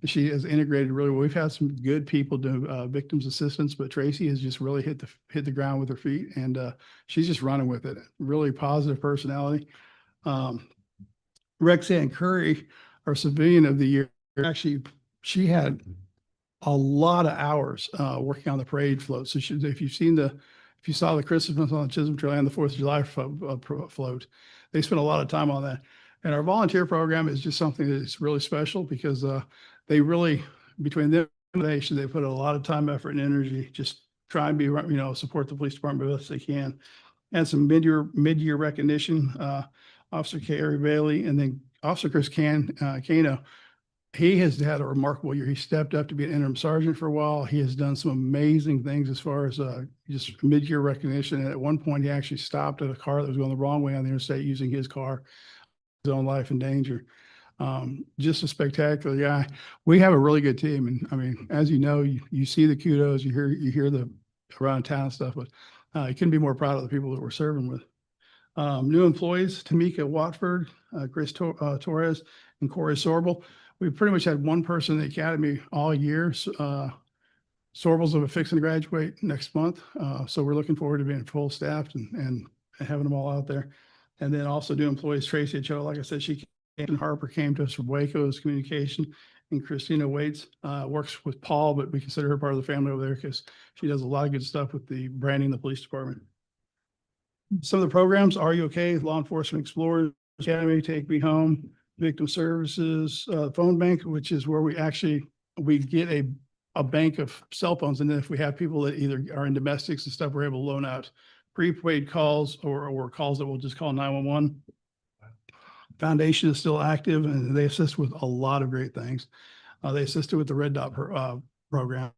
She has integrated really well. We've had some good people do victims assistance, but Tracy has just really hit the ground with her feet, and she's just running with it. Really positive personality. Rexanne Curry, our Civilian of the Year, actually she had a lot of hours working on the parade float. So if you saw the Christmas on the Chisholm Trail and the 4th of July float, they spent a lot of time on that. And our volunteer program is just something that is really special because they really, between them and the nation, they put a lot of time, effort, and energy, just try and be, support the police department the best they can. And some mid-year recognition, Officer Carrie Bailey, and then Officer Chris Cano he has had a remarkable year. He stepped up to be an interim sergeant for a while. He has done some amazing things as far as just mid-year recognition. And at one point, he actually stopped at a car that was going the wrong way on the interstate using his car, his own life in danger. Just a spectacular guy. We have a really good team. And I mean, as you know, you see the kudos, you hear the around town stuff, but you couldn't be more proud of the people that we're serving with. New employees, Tamika Watford, Chris Torres, and Corey Sorbel. We pretty much had one person in the academy all year. Sorbel's fixing to graduate next month. So we're looking forward to being full staffed and having them all out there. And then also new employees, Tracy Cho, like I said, Harper came to us from Waco's communication, and Christina Waits works with Paul, but we consider her part of the family over there because she does a lot of good stuff with the branding of the police department. Some of the programs, Are You Okay? Law Enforcement Explorers Academy, Take Me Home, Victim Services, Phone Bank, which is where we get a bank of cell phones. And then if we have people that either are in domestics and stuff, we're able to loan out prepaid calls or calls that we'll just call 911. Foundation is still active and they assist with a lot of great things. They assisted with the Red Dot program.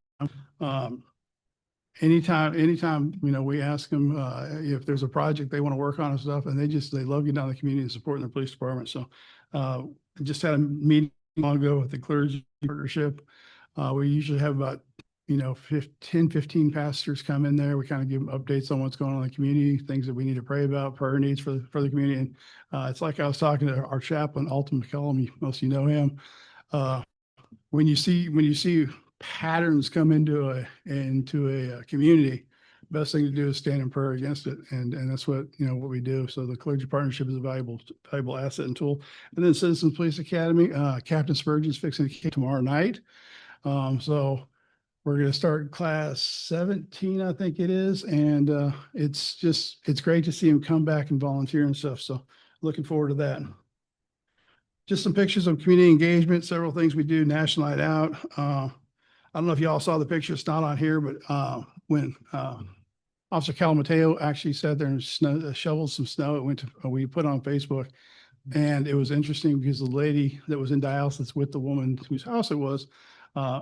Anytime, we ask them if there's a project they want to work on and stuff, and they love getting out in the community and supporting their police department. So just had a meeting long ago with the clergy partnership. We usually have about 15 pastors come in there. We kind of give them updates on what's going on in the community, things that we need to pray about, prayer needs for the community. And it's like I was talking to our chaplain, Alton McCullum, most of you know him. When you see patterns come into a community, best thing to do is stand in prayer against it. And that's what we do. So the clergy partnership is a valuable asset and tool. And then Citizens Police Academy, Captain Spurgeon's fixing to kick tomorrow night. So we're going to start class 17, I think it is. And it's great to see him come back and volunteer and stuff. So looking forward to that. Just some pictures of community engagement, several things we do, National Night Out. I don't know if y'all saw the picture. It's not on here, but when Officer Cal Mateo actually sat there and shoveled some snow, we put on Facebook. And it was interesting because the lady that was in dialysis with the woman whose house it was,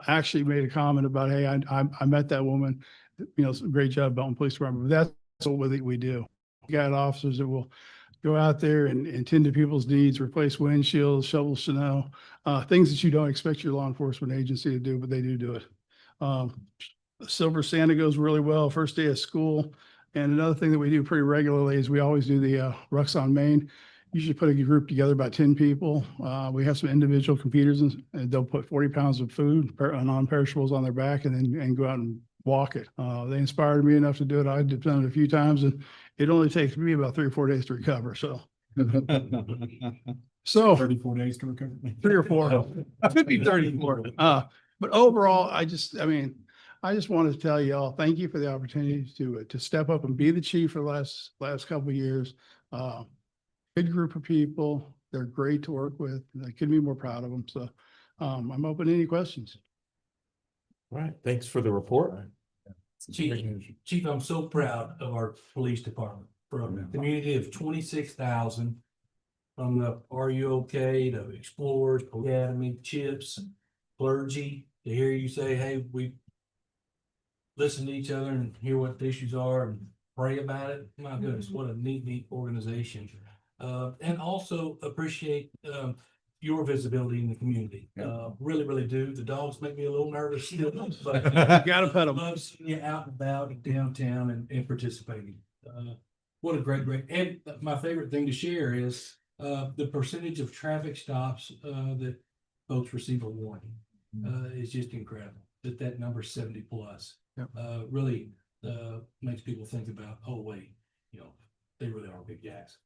actually made a comment about, hey, I met that woman, it's a great job, Belton Police Department. But that's what we do. We got officers that will go out there and tend to people's needs, replace windshields, shovel snow, things that you don't expect your law enforcement agency to do, but they do it. Silver Santa goes really well, first day of school. And another thing that we do pretty regularly is we always do the Rucks on Main. Usually put a group together, about 10 people. We have some individual computers and they'll put 40 pounds of food, non-perishables on their back and go out and walk it. They inspired me enough to do it. I've done it a few times and it only takes me about 3 or 4 days to recover. So 34 days to recover. 3 or 4. It could be 34. But overall, I just wanted to tell you all, thank you for the opportunity to step up and be the chief for the last couple of years. Good group of people. They're great to work with. I couldn't be more proud of them. So I'm open to any questions. All right. Thanks for the report. Chief, I'm so proud of our police department. From a community of 26,000, from the Are You Okay to Explorers, Academy, CHIPS, clergy, to hear you say, hey, we listen to each other and hear what the issues are and pray about it. My goodness, what a neat organization. And also appreciate your visibility in the community. Really do. The dogs make me a little nervous still, but You gotta pet them. love seeing you out and about in downtown and participating. What a great. And my favorite thing to share is the percentage of traffic stops that folks receive a warning. Is just incredible. That number 70 plus. Yep. Really makes people think about, oh wait, they really are big jacks.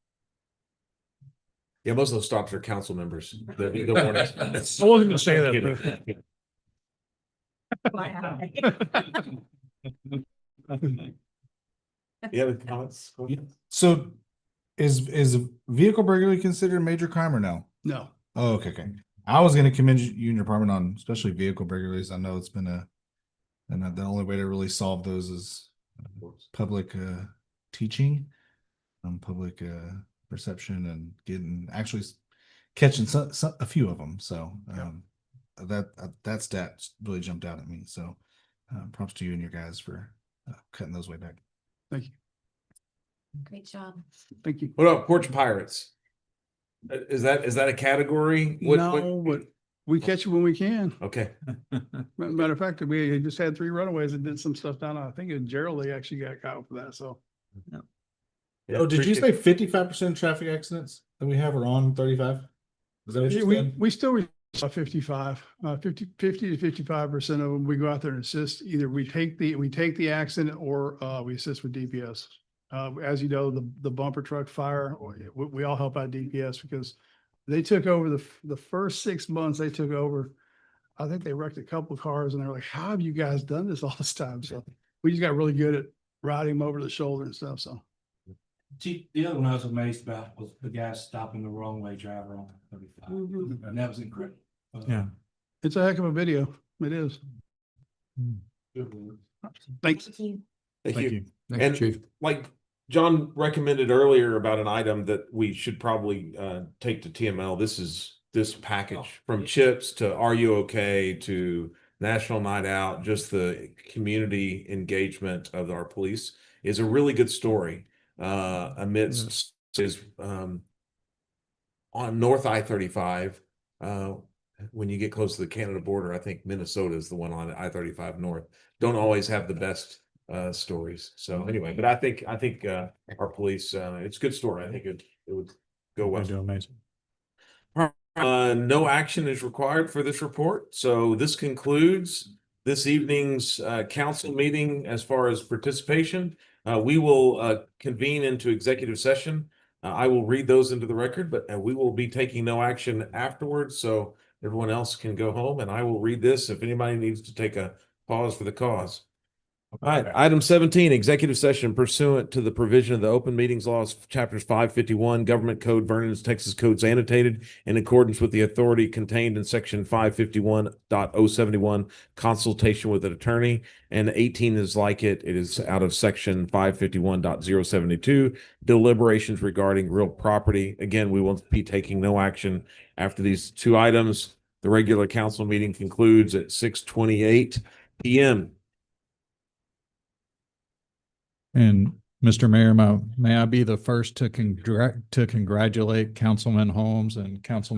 Yeah, most of those stops are council members. The warnings. I wasn't going to say that. You have comments? So is vehicle burglary considered a major crime or no? No. Oh, okay. I was going to commend you and your department on especially vehicle burglaries. I know it's been and the only way to really solve those is public teaching, public perception, and catching a few of them. So that stat really jumped out at me. So props to you and your guys for cutting those way back. Thank you. Great job. Thank you. What about porch pirates? Is that a category? No, but we catch it when we can. Okay. Matter of fact, we just had 3 runaways and did some stuff down. I think in Gerald, they actually got caught for that. So Yeah, Oh, did you say appreciate- 55% traffic accidents that we have are on 35? Is that what you said? we still reach 55, 50 to 55% of them. We go out there and assist. Either we take the accident or we assist with DPS. As you know, the bumper truck fire, we all help out DPS because they took over the first 6 months. They took over. I think they wrecked a couple of cars, and they're like, "How have you guys done this all this time?" So we just got really good at riding them over the shoulder and stuff. So Chief, the other one I was amazed about was the guy stopping the wrong way driver on 35. And that was incredible. Yeah. it's a heck of a video. It is. Thanks. Thank you. Thank you, And Chief. like John recommended earlier about an item that we should probably take to TML. This package from chips to Are You Okay to National Night Out, just the community engagement of our police is a really good story amidst is on North I-35. When you get close to the Canada border, I think Minnesota is the one on I-35 North. Don't always have the best stories. So anyway, but I think our police, it's a good story. I think it would go well. They're doing amazing. No action is required for this report. So this concludes this evening's council meeting as far as participation. We will convene into executive session. I will read those into the record, but we will be taking no action afterwards. So everyone else can go home, and I will read this if anybody needs to take a pause for the cause. All right, item 17, executive session pursuant to the provision of the Open Meetings Laws, chapters 551, Government Code, Vernon's Texas Codes annotated in accordance with the authority contained in section 551.071, consultation with an attorney, and 18 is like it. It is out of section 551.072, deliberations regarding real property. Again, we will be taking no action after these 2 items. The regular council meeting concludes at 6:28 p.m. And Mr. Mayor, may I be the first to congratulate Councilman Holmes and Councilman